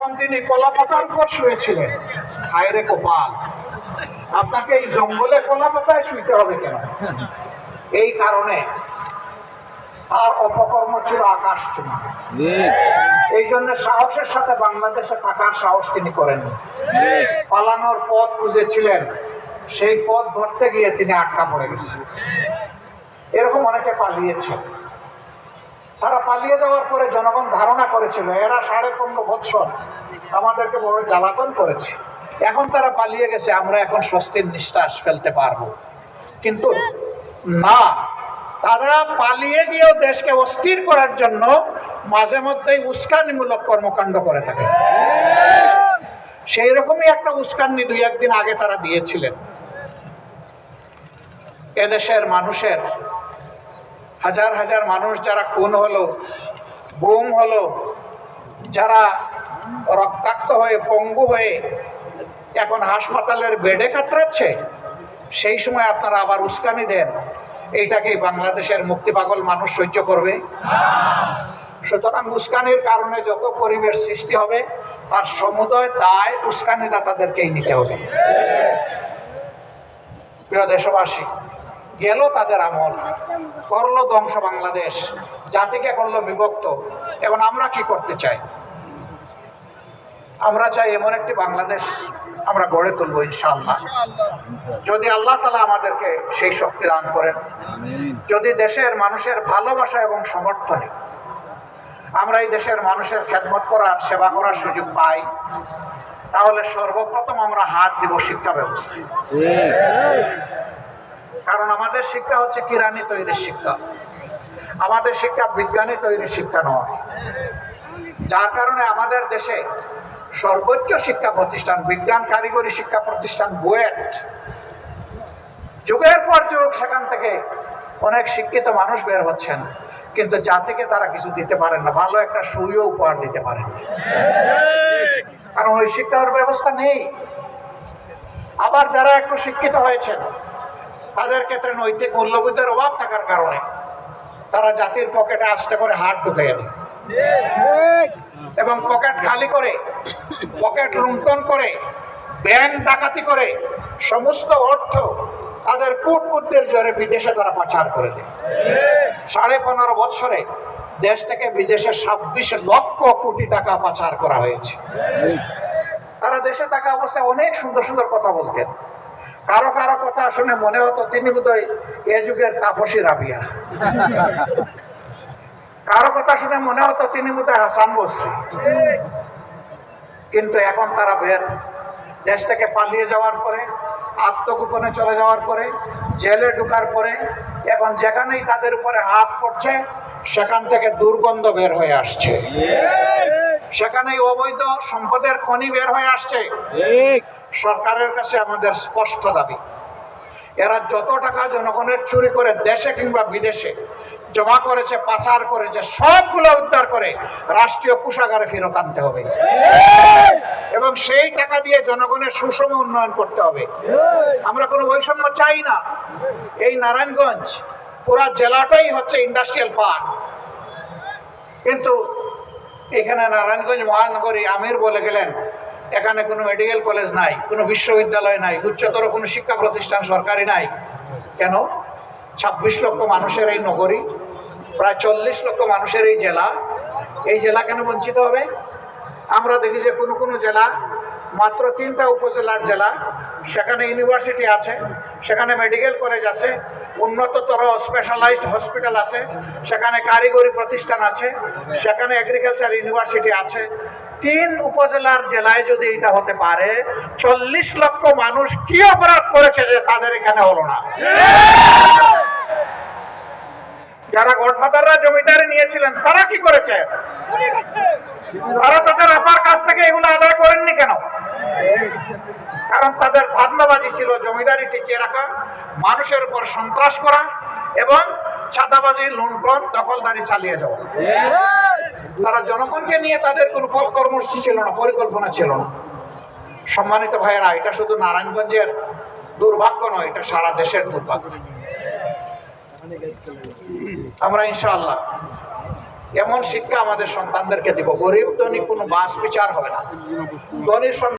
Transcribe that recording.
তিনি কলাপাতার উপর শুয়েছিলেন। হায়রে কপাল, আপনাকে এই জঙ্গলে কলাপাতায় শুইতে হবে কেন? এই কারণে তার অপকর্ম ছিল আকাশ চুম্বি। এই জন্য সাহসের সাথে বাংলাদেশে থাকার সাহস তিনি করেননি। পালানোর পথ খুঁজেছিলেন, সেই পথ ধরতে গিয়ে তিনি আটকা পড়ে গেছেন। এরকম অনেকে পালিয়েছে। তারা পালিয়ে যাওয়ার পরে জনগণ ধারণা করেছিল এরা 15.5 বছর আমাদেরকে বড় জ্বালাতন করেছে, এখন তারা পালিয়ে গেছে, আমরা এখন স্বস্তির নিঃশ্বাস ফেলতে পারবো। কিন্তু না, তারা পালিয়ে গিয়েও দেশকে অস্থির করার জন্য মাঝে মধ্যেই উস্কানিমূলক কর্মকাণ্ড করে থাকে। সেই রকমই একটা উস্কানি 2-1 দিন আগে তারা দিয়েছিলেন। এদেশের মানুষের হাজার হাজার মানুষ যারা খুন হলো, গুম হলো, যারা রক্তাক্ত হয়ে পঙ্গু হয়ে এখন হাসপাতালের বেডে কাতরাচ্ছে, সেই সময় আপনারা আবার উস্কানি দেন। এইটাকে বাংলাদেশের মুক্তিপাগল মানুষ সহ্য করবে? সুতরাং উস্কানির কারণে যত পরিবেশ সৃষ্টি হবে তার সমুদয় দায় উস্কানিদাতাদেরকেই নিতে হবে। প্রিয় দেশবাসী, গেল তাদের আমল, করলো ধ্বংস বাংলাদেশ, জাতিকে করলো বিভক্ত। এখন আমরা কি করতে চাই? আমরা চাই এমন একটি বাংলাদেশ আমরা গড়ে তুলবো ইনশাআল্লাহ, যদি আল্লাহ তাআলা আমাদেরকে সেই শক্তি দান করেন। যদি দেশের মানুষের ভালোবাসা এবং সমর্থনে আমরা এই দেশের মানুষের খেদমত করার, সেবা করার সুযোগ পাই, তাহলে সর্বপ্রথম আমরা হাত দিব শিক্ষা ব্যবস্থায়। কারণ আমাদের শিক্ষা হচ্ছে কিরানি তৈরির শিক্ষা, আমাদের শিক্ষা বিজ্ঞানী তৈরির শিক্ষা নয়। যার কারণে আমাদের দেশে সর্বোচ্চ শিক্ষা প্রতিষ্ঠান, বিজ্ঞান কারিগরি শিক্ষা প্রতিষ্ঠান বুয়েট, যুগের পর যুগ সেখান থেকে অনেক শিক্ষিত মানুষ বের হচ্ছেন, কিন্তু জাতিকে তারা কিছু দিতে পারেন না, ভালো একটা সুইও উপহার দিতে পারেন না, কারণ ওই শিক্ষার ব্যবস্থা নেই। আবার যারা একটু শিক্ষিত হয়েছেন তাদের ক্ষেত্রে নৈতিক মূল্যবোধের অভাব থাকার কারণে তারা জাতির পকেটে আস্তে করে হাত ঢুকে গেল এবং পকেট খালি করে, পকেট লুণ্ঠন করে, ব্যাংক ডাকাতি করে সমস্ত অর্থ তাদের কূটবুদ্ধির জোরে বিদেশে তারা পাচার করে দেয়। 15.5 বছরে দেশ থেকে বিদেশে 26 লক্ষ কোটি টাকা পাচার করা হয়েছে। তারা দেশে থাকা অবস্থায় অনেক সুন্দর সুন্দর কথা বলতেন। কারো কারো কথা শুনে মনে হতো তিনি বোধহয় এ যুগের তাপসী রাবিয়া, কারো কথা শুনে মনে হতো তিনি বোধহয় হাসান বসরি। কিন্তু এখন তারা বের দেশ থেকে পালিয়ে যাওয়ার পরে, আত্মগোপনে চলে যাওয়ার পরে, জেলে ঢোকার পরে এখন যেখানেই তাদের উপরে হাত পড়ছে সেখান থেকে দুর্গন্ধ বের হয়ে আসছে, সেখানেই অবৈধ সম্পদের খনি বের হয়ে আসছে। সরকারের কাছে আমাদের স্পষ্ট দাবি, এরা যত টাকা জনগণের চুরি করে দেশে কিংবা বিদেশে জমা করেছে, পাচার করেছে, সবগুলো উদ্ধার করে রাষ্ট্রীয় কোষাগারে ফেরত আনতে হবে এবং সেই টাকা দিয়ে জনগণের সুষম উন্নয়ন করতে হবে। আমরা কোনো বৈষম্য চাই না। এই নারায়ণগঞ্জ পুরা জেলাটাই হচ্ছে ইন্ডাস্ট্রিয়াল পার্ক, কিন্তু এখানে নারায়ণগঞ্জ মহানগরী আমির বলে গেলেন এখানে কোনো মেডিকেল কলেজ নাই, কোনো বিশ্ববিদ্যালয় নাই, উচ্চতর কোনো শিক্ষা প্রতিষ্ঠান সরকারি নাই। কেন? 26 লক্ষ মানুষের এই নগরী, প্রায় 40 লক্ষ মানুষের এই জেলা কেন বঞ্চিত হবে? আমরা দেখি যে কোনো কোনো জেলা মাত্র 3টা উপজেলার জেলা, সেখানে ইউনিভার্সিটি আছে, সেখানে মেডিকেল কলেজ আছে, উন্নততর স্পেশালাইজড হসপিটাল আছে, সেখানে কারিগরি প্রতিষ্ঠান আছে, সেখানে এগ্রিকালচার ইউনিভার্সিটি আছে। 3 উপজেলার জেলায় যদি এটা হতে পারে, 40 লক্ষ মানুষ কি অপরাধ করেছে যে তাদের এখানে হলো না? যারা গডফাদাররা জমিদারি নিয়েছিলেন তারা কি করেছে? তারা তাদের আপার কাছ থেকে এগুলো আদায় করেননি কেন? কারণ তাদের ধান্দাবাজি ছিল জমিদারি টিকিয়ে রাখা, মানুষের উপর সন্ত্রাস করা এবং চাঁদাবাজি, লুণ্ঠন, দখলদারি চালিয়ে যাওয়া। তারা জনগণকে নিয়ে তাদের কোনো কর্মসূচি ছিল না, পরিকল্পনা ছিল না। সম্মানিত ভাইয়েরা, এটা শুধু নারায়ণগঞ্জের দুর্ভাগ্য নয়, এটা সারা দেশের দুর্ভাগ্য। আমরা ইনশাআল্লাহ এমন শিক্ষা আমাদের সন্তানদেরকে দিব। গরিব ধনী কোনো বাস বিচার হবে না। ধনীর